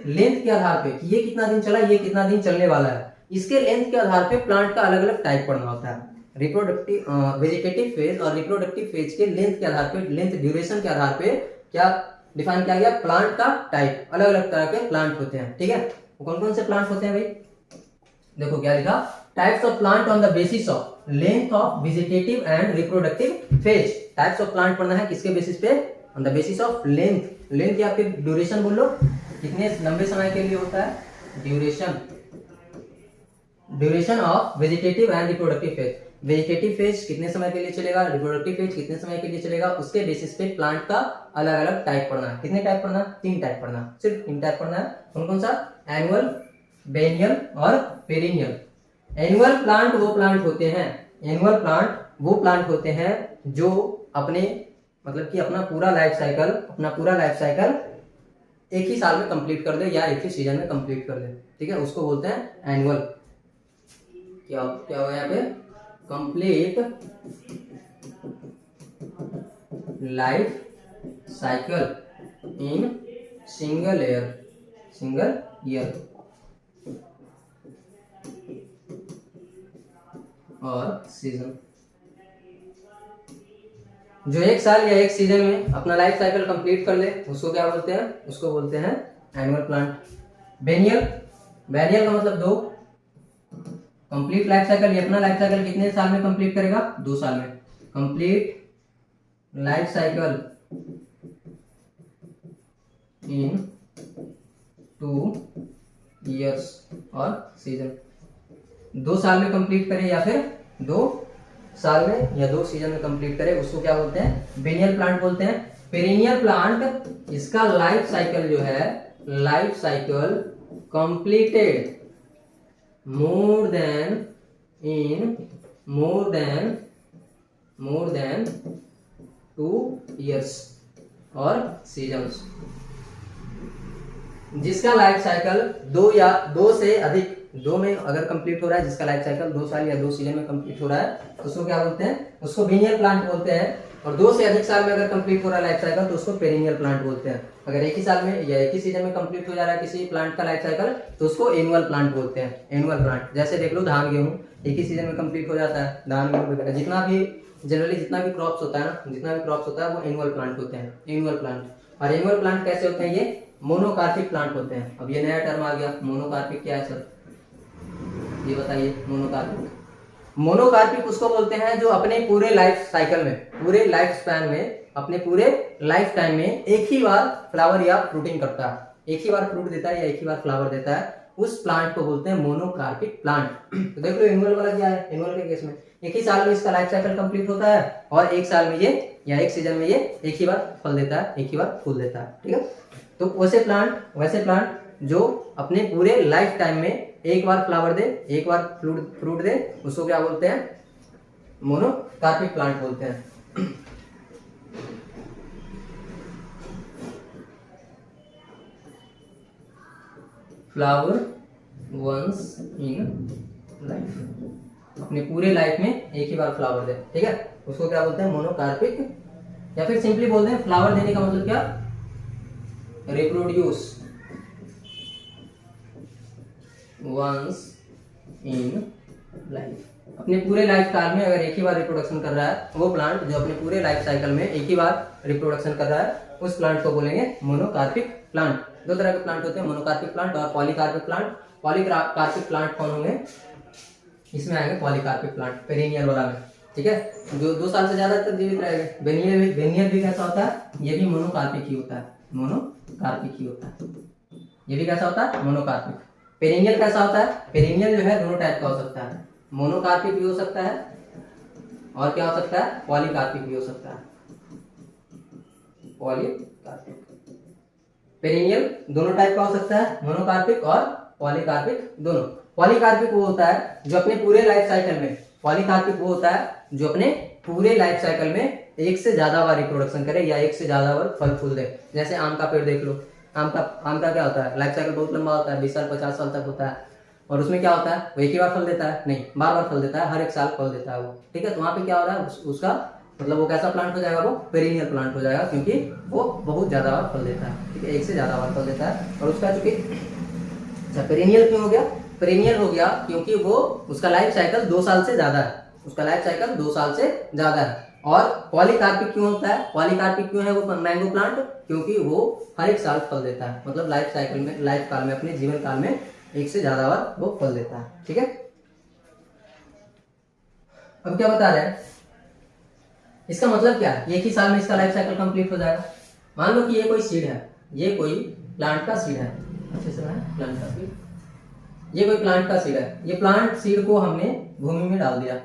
लेंथ के आधार पे कि ये कितना दिन चला, ये कितना दिन चलने वाला है, इसके लेंथ के आधार पे प्लांट का अलग अलग टाइप पढ़ना होता है। वेजिटेटिव फेज और रिप्रोडक्टिव फेज के लेंथ के आधार पे, लेंथ ड्यूरेशन के आधार पे क्या डिफाइन किया गया, प्लांट का टाइप, अलग अलग तरह के प्लांट होते हैं, ठीक है। कौन कौन से प्लांट होते हैं भाई, देखो क्या लिखा, types of plant on the basis of length of vegetative and reproductive phase. Types of plant पढ़ना है किसके बेसिस पे, on the basis of length या फिर ड्यूरेशन बोल लो, कितने लंबे समय के लिए होता है, duration of vegetative and reproductive phase. Vegetative phase कितने समय के लिए चलेगा, रिप्रोडक्टिव फेज कितने समय के लिए चलेगा, उसके बेसिस पे प्लांट का अलग अलग टाइप पढ़ना है। कितने टाइप पढ़ना है, 3 टाइप पढ़ना है, सिर्फ 3 टाइप पढ़ना है। कौन कौन सा, एनुअल, बेनियल और पेरिनियल। एनुअल प्लांट वो प्लांट होते हैं जो अपने मतलब कि अपना पूरा लाइफ साइकिल एक ही साल में कंप्लीट कर दे या एक ही सीजन में कंप्लीट कर दे, ठीक है, उसको बोलते हैं एनुअल। क्या होगा यहाँ पे, complete life cycle in single year और सीजन। जो एक साल या एक सीजन में अपना लाइफ साइकिल कंप्लीट कर ले उसको क्या बोलते हैं, उसको बोलते हैं एनुअल प्लांट। बेनियल का मतलब 2, कंप्लीट लाइफ साइकिल, ये अपना लाइफ साइकिल कितने साल में कंप्लीट करेगा, 2 साल में। Complete life cycle in 2 years और सीजन। 2 साल में कंप्लीट करे या फिर 2 साल में या 2 सीजन में कंप्लीट करे, उसको क्या बोलते हैं, बेनियल प्लांट बोलते हैं। पेरिनियल प्लांट, इसका लाइफ साइकिल जो है, life cycle completed more than 2 years और सीजन्स। जिसका लाइफ साइकिल 2 से अधिक, 2 में अगर कंप्लीट हो रहा है, जिसका लाइफ साइकिल 2 साल या 2 सीजन में कंप्लीट हो रहा है, उसको क्या बोलते हैं, उसको बेनियल प्लांट बोलते हैं। और 2 से अधिक साल में अगर कंप्लीट हो रहा है लाइफ साइकिल तो उसको पेरिनियल प्लांट बोलते हैं। अगर एक ही साल में या एक ही सीजन में कंप्लीट हो जा रहा है किसी प्लांट का लाइफ साइकिल तो उसको एनुअल प्लांट बोलते हैं। एनुअल प्लांट जैसे देख लो धान गेहूं एक ही सीजन में कंप्लीट हो जाता है, धान गेहूं वगैरह जितना भी क्रॉप्स होता है वो एनुअल प्लांट होते हैं, एनुअल प्लांट। और एनुअल प्लांट कैसे होते हैं, ये मोनोकार्पिक प्लांट होते हैं। अब ये नया टर्म आ गया, मोनोकार्पिक क्या है सर, ये बताइए। मोनोकार्पिक उसको बोलते हैं जो अपने पूरे लाइफ साइकिल में, पूरे लाइफ स्पैन में, अपने पूरे लाइफ टाइम में एक ही बार फ्लावर या फ्रूटिंग करता है, एक ही बार फ्रूट देता है या एक ही बार फ्लावर देता है, उस प्लांट को बोलते हैं मोनोकार्पिक प्लांट। तो देख लो एनुअल वाला क्या है, एनुअल के केस में एक ही साल में इसका लाइफ साइकिल कंप्लीट होता है और एक साल में ये या एक सीजन में ये एक ही बार फल देता है, एक ही बार फूल देता है, ठीक है। तो वैसे प्लांट जो अपने पूरे लाइफ टाइम में एक बार फ्लावर दे, एक बार फ्रूट दे, उसको क्या बोलते हैं, मोनोकार्पिक प्लांट बोलते हैं। फ्लावर वंस इन लाइफ, अपने पूरे लाइफ में एक ही बार फ्लावर दे, ठीक है, उसको क्या बोलते हैं, मोनोकार्पिक। या फिर सिंपली बोलते हैं फ्लावर देने का मतलब क्या, रिप्रोड्यूस वंस इन लाइफ। अपने पूरे लाइफ काल में अगर एक ही बार रिप्रोडक्शन कर रहा है वो प्लांट, जो अपने पूरे लाइफ साइकिल में एक ही बार रिप्रोडक्शन कर रहा है, उस प्लांट को बोलेंगे मोनोकार्पिक प्लांट। दो तरह के प्लांट होते हैं, मोनोकार्पिक प्लांट और पॉलीकार्पिक प्लांट। पॉलीकार्पिक प्लांट कौन होंगे, इसमें आएंगे पॉलीकार्पिक प्लांट पेरेनियल वाला में, ठीक है, जो 2 साल से ज्यादा तक जीवित रहेगा। बेनियल भी कैसा होता है, ये भी मोनोकार्पिक ही होता है, मोनोकार्पिक ही होता है, ये भी कैसा होता है, मोनोकार्पिक। पेरेनियल कैसा होता है, पेरेनियल जो है दोनों टाइप का हो सकता है, मोनोकार्पिक भी हो सकता है और क्या हो सकता है, पॉलीकार्पिक भी हो सकता है, पॉलीकार्पिक। पेरेनियल दोनों टाइप का हो सकता है, मोनोकार्पिक और पॉलीकार्पिक दोनों। पॉलीकार्पिक वो होता है जो अपने पूरे लाइफ साइकिल में, पॉलीकार्पिक वो होता है जो अपने पूरे लाइफ साइकिल में एक से ज्यादा बार रिप्रोडक्शन करे या एक से ज्यादा बार फल फूल दे। जैसे आम का पेड़ देख लो, आम का क्या होता है, लाइफ साइकिल बहुत लंबा होता है, 20 साल 50 साल तक होता है, और उसमें क्या होता है, वो एक ही बार फल देता है, नहीं बार बार फल देता है, हर एक साल फल देता है वो, ठीक है। तो वहाँ पे क्या हो रहा है, उसका मतलब वो कैसा प्लांट हो जाएगा, वो पेरिनियल प्लांट हो जाएगा, क्योंकि वो बहुत ज्यादा बार फल देता है, ठीक है, एक से ज्यादा बार फल देता है। और उसका चूंकि पेरिनियल क्यों हो गया, पेरिनियल हो गया क्योंकि वो उसका लाइफ साइकिल 2 साल से ज्यादा है, उसका लाइफ साइकिल 2 साल से ज्यादा है। और पॉलीकार्पिक क्यों होता है, पॉलीकार्पिक क्यों है वो मैंगो प्लांट, क्योंकि वो हर एक साल फल देता है, मतलब लाइफ साइकिल में, लाइफ काल में, अपने जीवन काल में एक से ज्यादा बार वो फल देता है, ठीक है। अब क्या बता रहे हैं, इसका मतलब क्या है, एक ही साल में इसका लाइफ साइकिल कंप्लीट हो जाएगा। मान लो कि ये कोई सीड है, ये कोई प्लांट का सीड है, अच्छे से प्लांट का सीड, ये कोई प्लांट का सीड है, ये प्लांट सीड को हमने भूमि में डाल दिया,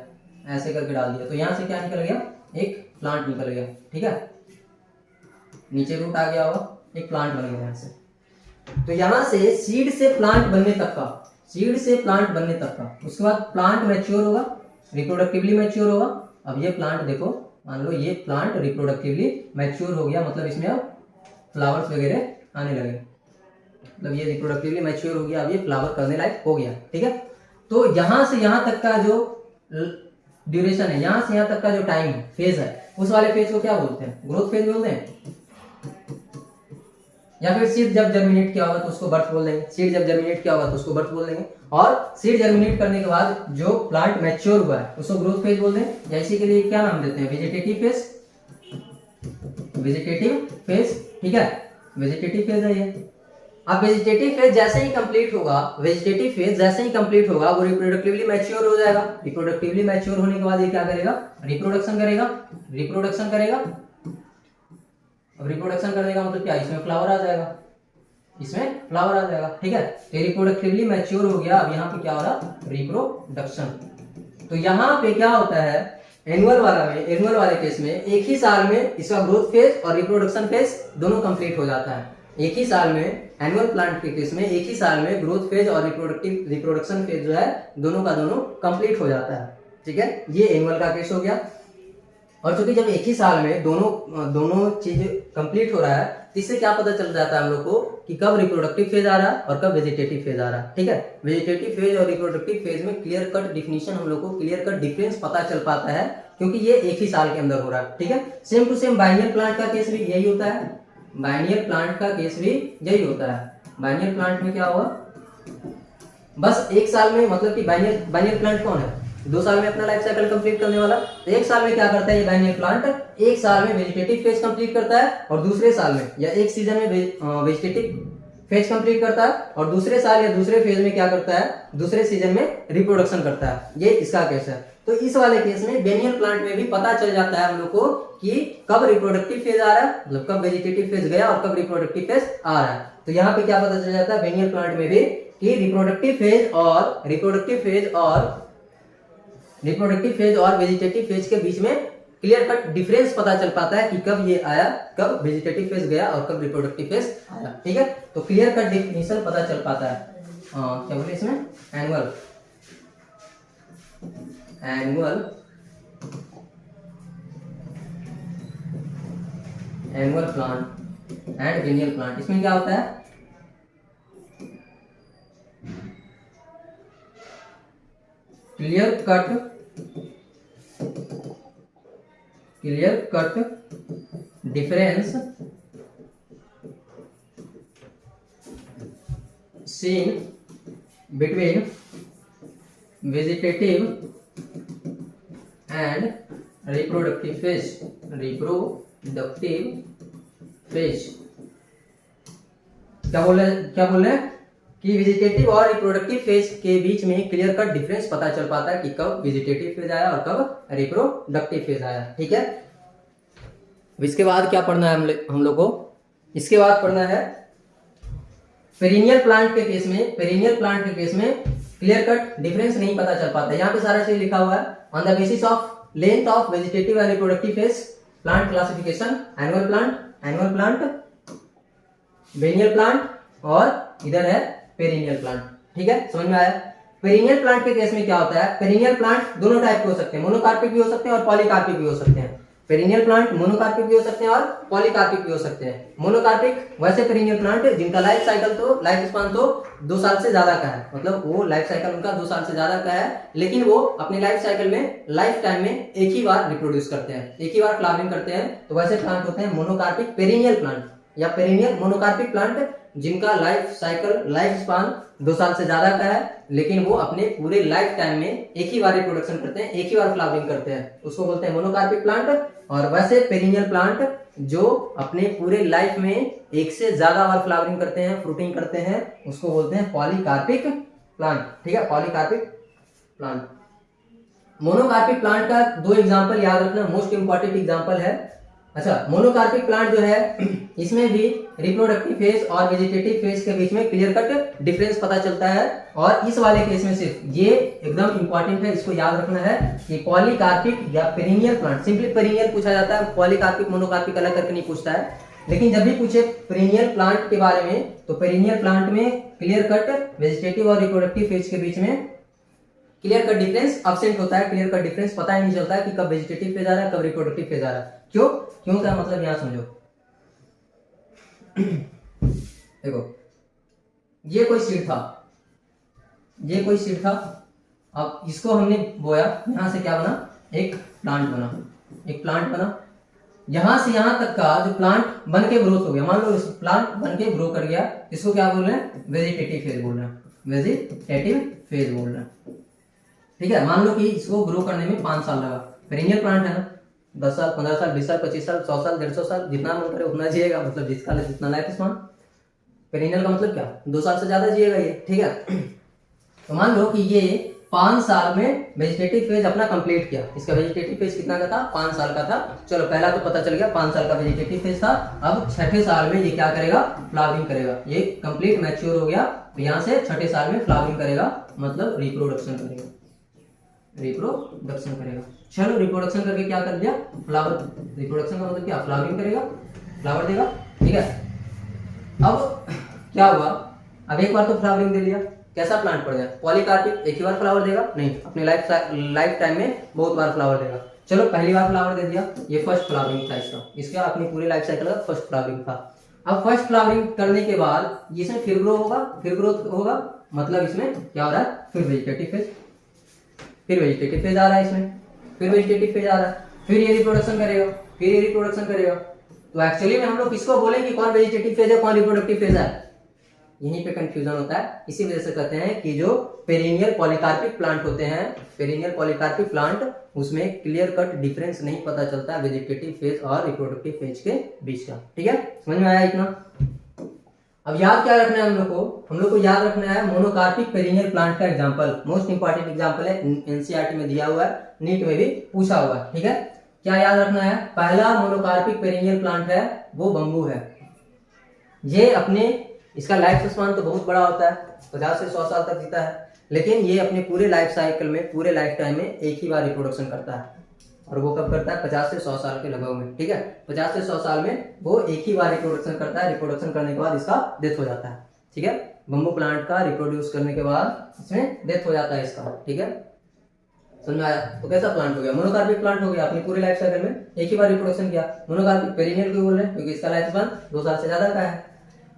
ऐसे करके डाल दिया, तो यहाँ से क्या निकल गया, एक प्लांट निकल गया, ठीक है, नीचे रूट आ गया होगा, एक प्लांट बन गया यहाँ से। तो यहाँ से सीड से प्लांट बनने तक का, सीड से प्लांट बनने तक का, उसके बाद प्लांट मैच्योर होगा, रिप्रोडक्टिवली मैच्योर होगा। अब ये प्लांट देखो, मान लो ये प्लांट रिप्रोडक्टिवली मैच्योर हो गया, मतलब इसमें अब फ्लावर्स वगैरह आने लगे, मतलब ये रिप्रोडक्टिवली मैच्योर हो गया, अब ये फ्लावर करने लायक हो गया, ठीक है। तो यहाँ से यहाँ तक का जो ड्यूरेशन है, यहाँ से यहाँ तक का जो टाइम फेज है, उस वाले फेज को क्या बोलते हैं, ग्रोथ फेज बोलते हैं। या फिर सीड जब जर्मिनेट किया होगा तो उसको बर्थ बोल देंगे, सीड जब जर्मिनेट किया होगा तो उसको बर्थ बोल देंगे, और सीड जर्मिनेट करने के बाद जो प्लांट मैच्योर हुआ है उसको ग्रोथ फेज बोल दें, या इसी के लिए क्या नाम देते हैं, वेजिटेटिव फेज, वेजिटेटिव फेज, ठीक है, वेजिटेटिव फेज है ये। अब वेजिटेटिव फेज जैसे ही कंप्लीट होगा, वेजिटेटिव फेज जैसे ही कंप्लीट होगा, वो रिप्रोडक्टिवली मैच्योर हो जाएगा। रिप्रोडक्टिवली मैच्योर होने के बाद ये क्या करेगा, रिप्रोडक्शन करेगा, रिप्रोडक्शन करेगा। अब रिप्रोडक्शन करने का मतलब क्या, इसमें फ्लावर आ जाएगा, इसमें फ्लावर आ जाएगा, ठीक है। तो रिप्रोडक्टिवली मैच्योर हो गया, अब यहाँ पे क्या हो रहा, रिप्रोडक्शन। तो यहाँ पे क्या होता है, एनुअल वाला में, एनुअल वाले केस में एक ही साल में इसका ग्रोथ फेज और रिप्रोडक्शन फेज दोनों कंप्लीट हो जाता है। एक ही साल में, एनुअल प्लांट के केस में एक ही साल में ग्रोथ फेज और रिप्रोडक्शन फेज जो है दोनों का दोनों कंप्लीट हो जाता है, ठीक है। ये एनुअल का केस हो गया। और चूंकि जब एक ही साल में दोनों चीज कंप्लीट हो रहा है, तो इससे क्या पता चल जाता है हम लोग को कि कब रिप्रोडक्टिव फेज आ रहा है और कब वेजिटेटिव फेज आ रहा है, ठीक है। वेजिटेटिव फेज और रिप्रोडक्टिव फेज में क्लियर कट डिफिनीशन, हम लोग को क्लियर कट डिफरेंस पता चल पाता है, क्योंकि ये एक ही साल के अंदर हो रहा है, ठीक है। Same to same biennial plant का केस भी यही होता है, बाइनियल प्लांट का केस भी यही होता है। बाइनियल प्लांट में क्या हुआ, बस एक साल में, मतलब कि बाइनियल प्लांट कौन है, 2 साल में अपना लाइफ साइकिल कंप्लीट करने वाला, तो एक साल में क्या करता है ये बाइनियल प्लांट, एक साल में वेजिटेटिव फेज कंप्लीट करता है, और दूसरे साल में या एक सीजन में वेजिटेटिव फेज कंप्लीट करता है, और दूसरे साल या दूसरे फेज में क्या करता है, दूसरे सीजन में रिप्रोडक्शन करता है। ये इसका केस है। तो इस वाले केस में बेनियल प्लांट में भी पता चल जाता है हम लोग को कि कब रिप्रोडक्टिव फेज आ रहा है, मतलब कब वेजिटेटिव फेज गया और कब रिप्रोडक्टिव फेज आ रहा है। तो यहाँ पे क्या पता चल जाता है बेनियल प्लांट में भी कि रिप्रोडक्टिव फेज और वेजिटेटिव फेज के बीच में क्लियर कट डिफरेंस पता चल पाता है कि कब ये आया, कब वेजिटेटिव फेज गया और कब रिप्रोडक्टिव फेज आया। ठीक है, तो क्लियर कट डिफिनेशन पता चल पाता है। क्या बोले इसमें, annual plant and biennial plant. इसमें क्या होता है, clear cut difference seen between vegetative and reproductive phase. क्या बोल रहे हैं कि वेजिटेटिव और रिप्रोडक्टिव फेज के बीच में क्लियर कट डिफरेंस पता चल पाता है कि कब वेजिटेटिव फेज आया और कब रिप्रोडक्टिव फेज आया। ठीक है, इसके बाद क्या पढ़ना है हम लोग को, इसके बाद पढ़ना है पेरिनियल प्लांट के केस में क्लियर कट डिफरेंस नहीं पता चल पाता। यहाँ पे सारा चीज लिखा हुआ है। On the basis of length of vegetative and reproductive phase plant classification, annual plant, biennial plant और इधर है पेरिनियल प्लांट। ठीक है, समझ में आया। पेरिनियल प्लांट के केस में क्या होता है, पेरिनियल प्लांट दोनों टाइप के हो सकते हैं, मोनोकार्पिक भी हो सकते हैं और पॉलीकार्पिक भी हो सकते हैं। पेरिनियल प्लांट मोनोकार्पिक भी हो सकते हैं और पॉलीकार्पिक भी हो सकते हैं। मोनोकार्पिक वैसे पेरिनियल प्लांट जिनका लाइफ स्पान तो 2 साल से ज्यादा का है, मतलब वो लाइफ साइकिल उनका 2 साल से ज्यादा का है, लेकिन वो अपने लाइफ साइकिल में लाइफ टाइम में एक ही बार रिप्रोड्यूस करते हैं, एक ही बार फ्लावरिंग करते हैं। तो वैसे प्लांट होते हैं मोनोकार्पिक पेरिनियल प्लांट या पेरिनियल मोनोकार्पिक प्लांट, जिनका लाइफ स्पान 2 साल से ज्यादा का है, लेकिन वो अपने पूरे लाइफ टाइम में एक ही बार रिप्रोडक्शन करते हैं, एक ही बार फ्लावरिंग करते हैं, उसको बोलते हैं मोनोकार्पिक प्लांट। और वैसे पेरिनियल प्लांट जो अपने पूरे लाइफ में एक से ज्यादा बार फ्लावरिंग करते हैं, फ्रूटिंग करते हैं, उसको बोलते हैं पॉलीकार्पिक प्लांट। ठीक है, पॉलीकार्पिक प्लांट। मोनोकार्पिक प्लांट का 2 एग्जांपल याद रखना, मोस्ट इंपॉर्टेंट एग्जांपल है। अच्छा, मोनोकार्पिक प्लांट जो है इसमें भी रिप्रोडक्टिव फेज और वेजिटेटिव फेज के बीच में क्लियर कट डिफरेंस पता चलता है। और इस वाले केस में सिर्फ ये एकदम इंपॉर्टेंट है, इसको याद रखना है कि पॉलीकार्पिक या पेरिनियल प्लांट, सिंपली पेरिनियल पूछा जाता है, पॉलीकार्पिक मोनोकार्पिक अलग करके नहीं पूछता है। लेकिन जब भी पूछे पेरिनियल प्लांट के बारे में, तो पेरिनियल प्लांट में क्लियर कट वेजिटेटिव और रिप्रोडक्टिव फेज के बीच में क्लियर कट डिफरेंस एब्सेंट होता है। क्लियर कट डिफरेंस पता ही नहीं चलता है कि कब वेजिटेटिव फेज आ रहा है, कब रिप्रोडक्टिव फेज आ रहा है। क्यों का मतलब यहां समझो। देखो, ये कोई सीड था, अब इसको हमने बोया, यहां से क्या बना, एक प्लांट बना। यहां से यहां तक का जो प्लांट बन के ग्रोथ हो गया, मान लो प्लांट बन के ग्रो कर गया, इसको क्या बोल रहे हैं, वेजिटेटिव फेज बोल रहे हैं। ठीक है, मान लो कि इसको ग्रो करने में 5 साल लगा। पेरिनियल प्लांट है ना, 10 साल, 15 साल, 20 साल, 25 साल, 100 साल, 150 साल, जितना मन करे उतना जिएगा, मतलब जिसका जितना लाइफ स्पान। पेरिनियल का मतलब क्या, 2 साल से ज्यादा जिएगा ये। ठीक है, तो मान लो कि ये 5 साल में वेजिटेटिव फेज अपना कंप्लीट किया। इसका वेजिटेटिव फेज कितना का था, 5 साल का था। चलो, पहला तो पता चल गया 5 साल का वेजिटेटिव फेज था। अब 6ठे साल में ये क्या करेगा, फ्लावरिंग करेगा। ये कंप्लीट मैच्योर हो गया, तो यहाँ से 6ठे साल में फ्लावरिंग करेगा, मतलब रिप्रोडक्शन करेगा। चलो, रिप्रोडक्शन करके क्या कर दिया, फ्लावर। रिप्रोडक्शन का मतलब क्या, फ्लावरिंग करेगा, फ्लावर देगा। ठीक है, अब क्या हुआ, अब एक बार तो फ्लावरिंग दे लिया, कैसा प्लांट पड़ गया, पॉलीकार्पिक। एक ही बार फ्लावर देगा नहीं, अपने लाइफ टाइम में बहुत बार फ्लावर देगा। चलो, पहली बार फ्लावर दे दिया, ये फर्स्ट फ्लावरिंग था इसका अपनी पूरे लाइफ साइकिल का फर्स्ट फ्लावरिंग था। अब फर्स्ट फ्लावरिंग करने के बाद इसमें फिर ग्रोथ होगा, मतलब इसमें क्या हो रहा है, फिर वेजिटेटिव फेज आ रहा है, इसमें फिर वेजिटेटिव फेज आ रहा है, फिर ये रिप्रोडक्शन करेगा। तो एक्चुअली में हम लोग किसको बोलें कि कौन वेजिटेटिव फेज है, कौन रिप्रोडक्टिव फेज है, यहीं पे कंफ्यूजन होता है। इसी वजह से कहते हैं कि जो पेरिनियल पॉलीकार्पिक प्लांट होते हैं, पेरिनियल पॉलीकार्पिक प्लांट, उसमें क्लियर कट डिफरेंस नहीं पता चलता है वेजिटेटिव फेज और रिप्रोडक्टिव फेज के बीच का। ठीक है, समझ में आया इतना। अब याद क्या रखना है हम लोग को याद रखना है मोनोकार्पिक पेरिनियल प्लांट का एग्जांपल, मोस्ट इंपॉर्टेंट एग्जांपल है, एनसीईआरटी में दिया हुआ है, नीट में भी पूछा हुआ है। ठीक है, क्या याद रखना है, पहला मोनोकार्पिक पेरिनियल प्लांट है वो बम्बू है। ये अपने इसका लाइफ स्पान तो बहुत बड़ा होता है, 50 से 100 साल तक जीता है, लेकिन ये अपने पूरे लाइफ साइकिल में, पूरे लाइफ टाइम में एक ही बार रिप्रोडक्शन करता है। और वो कब करता है? 50 से 100 साल के लगभग में, ठीक है। 50 से 100 साल में वो एक ही बार रिप्रोडक्शन करता है। रिप्रोडक्शन करने के बाद इसका डेथ हो जाता है, ठीक है। बम्बू प्लांट का रिप्रोड्यूस करने के बाद इसमें डेथ हो जाता है इसका, ठीक है। समझ आया? तो कैसा प्लांट हो गया? मोनोकार्पिक प्लांट हो गया, अपनी पूरे लाइफ साइकिल में एक ही बार रिप्रोडक्शन किया। मोनोकार्पिक पेरिनियल क्यों बोल रहे हैं? क्योंकि इसका लाइफ स्पान 2 साल से ज्यादा का है।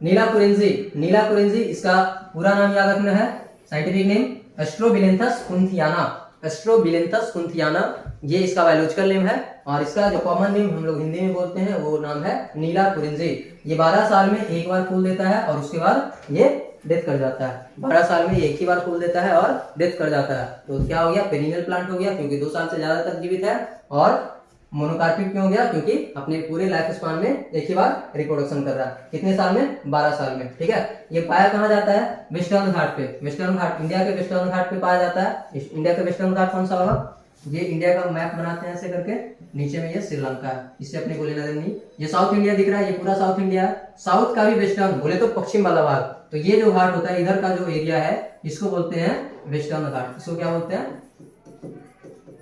नीला कुरेंजी, नीला कुरेंजी इसका पूरा नाम याद रखना है, साइंटिफिक नेम एस्ट्रोबिलेंथस कुंथियाना। एस्ट्रोबिलेंथस कुंथियाना ये इसका बायोलॉजिकल नेम है, और इसका जो कॉमन नेम हम लोग हिंदी में बोलते हैं वो नाम है नीला कुरेंजी। ये 12 साल में एक बार फूल देता है और उसके बाद ये डेथ कर जाता है। 12 साल में एक ही बार फूल देता है और डेथ कर जाता है। तो क्या हो गया? पेरिनियल प्लांट हो गया, क्योंकि 2 साल से ज्यादा तक जीवित है। और मोनोकार्पिक क्यों हो गया? क्योंकि अपने पूरे लाइफ स्पान में एक ही बार रिप्रोडक्शन कर रहा है। कितने साल में? 12 साल में, ठीक है। ये पाया कहाँ जाता है? वेस्टर्न घाट पे। वेस्टर्न घाट, इंडिया के वेस्टर्न घाट पे पाया जाता है। इंडिया का वेस्टर्न घाट कौन सा होगा? ये इंडिया का मैप बनाते हैं ऐसे करके, नीचे में ये श्रीलंका है, इससे अपने को लेना देना नहीं। ये साउथ इंडिया दिख रहा है, ये पूरा साउथ इंडिया है। साउथ का भी वेस्टर्न बोले तो पश्चिम वाला भाग, तो ये जो घाट होता है इधर का जो एरिया है इसको बोलते हैं वेस्टर्न घाट। इसको क्या बोलते हैं?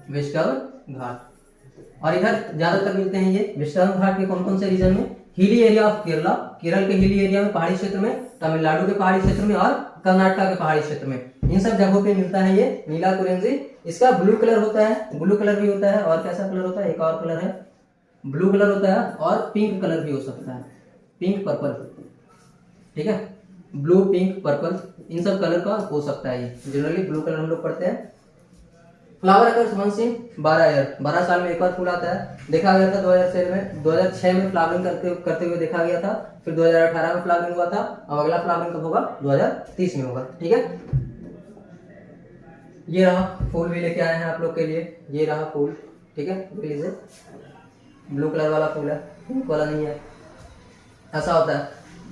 वेस्टर्न घाट। और इधर ज्यादातर मिलते हैं ये वेस्टर्न घाट के कौन कौन से रीजन में? Hilly area of Kerala, Kerala के हिली एरिया में, पहाड़ी क्षेत्र में, तमिलनाडु के पहाड़ी क्षेत्र में और कर्नाटक के पहाड़ी क्षेत्र में, इन सब जगहों पे मिलता है ये नीला कुरेंजी। इसका ब्लू कलर होता है, ब्लू कलर भी होता है, और कैसा कलर होता है? एक और कलर है, ब्लू कलर होता है, और पिंक कलर भी हो सकता है, पिंक पर्पल, ठीक है। ब्लू, पिंक, पर्पल, इन सब कलर का हो सकता है ये। जनरली ब्लू कलर हम लोग पढ़ते हैं। Flower occurs once in 12 year, 12 साल में एक बार फूल आता है। देखा गया था 2006 में फ्लावरिंग करते हुए देखा गया था, फिर 2018 में फ्लावरिंग हुआ था, अब अगला फ्लावरिंग कब होगा? 2030 में होगा, ठीक है। ये रहा फूल भी लेके आए हैं आप लोग के लिए, ये रहा फूल, ठीक है। ब्लू कलर वाला फूल है, पिंक वाला नहीं है। ऐसा होता है,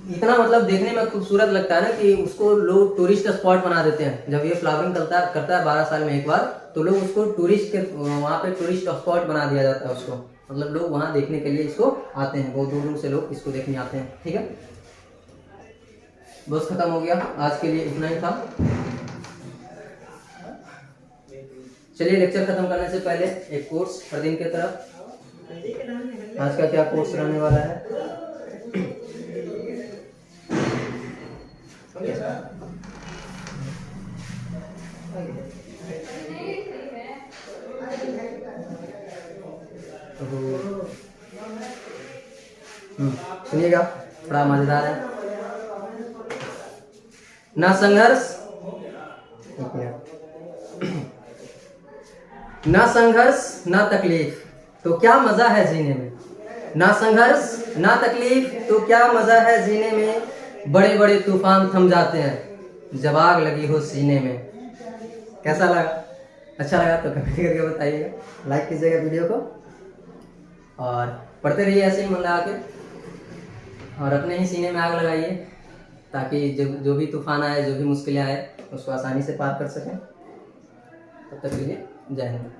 इतना मतलब देखने में खूबसूरत लगता है ना कि उसको लोग टूरिस्ट स्पॉट बना देते हैं। जब ये फ्लावरिंग करता है 12 साल में एक बार, तो लोग उसको टूरिस्ट के वहाँ पे टूरिस्ट स्पॉट बना दिया जाता है उसको, मतलब लोग वहाँ देखने के लिए इसको आते हैं, बहुत दूर दूर से लोग इसको देखने आते हैं, ठीक है। बस खत्म हो गया, आज के लिए इतना ही था। चलिए लेक्चर खत्म करने से पहले एक कोर्स हर दिन की तरफ। आज का क्या कोर्स रहने वाला है? सुनिएगा, बड़ा मजेदार है। ना संघर्ष, ना संघर्ष ना तकलीफ, तो क्या मजा है जीने में। ना संघर्ष ना तकलीफ, तो क्या मजा है जीने में। बड़े बड़े तूफान थम जाते हैं जब आग लगी हो सीने में। कैसा लगा? अच्छा लगा तो कमेंट करके बताइएगा, लाइक कीजिएगा वीडियो को, और पढ़ते रहिए ऐसे ही मन लगा के, और अपने ही सीने में आग लगाइए, ताकि जो भी तूफान आए, जो भी मुश्किलें आए, उसको आसानी से पार कर सकें। तब तक के लिए जय हिंद।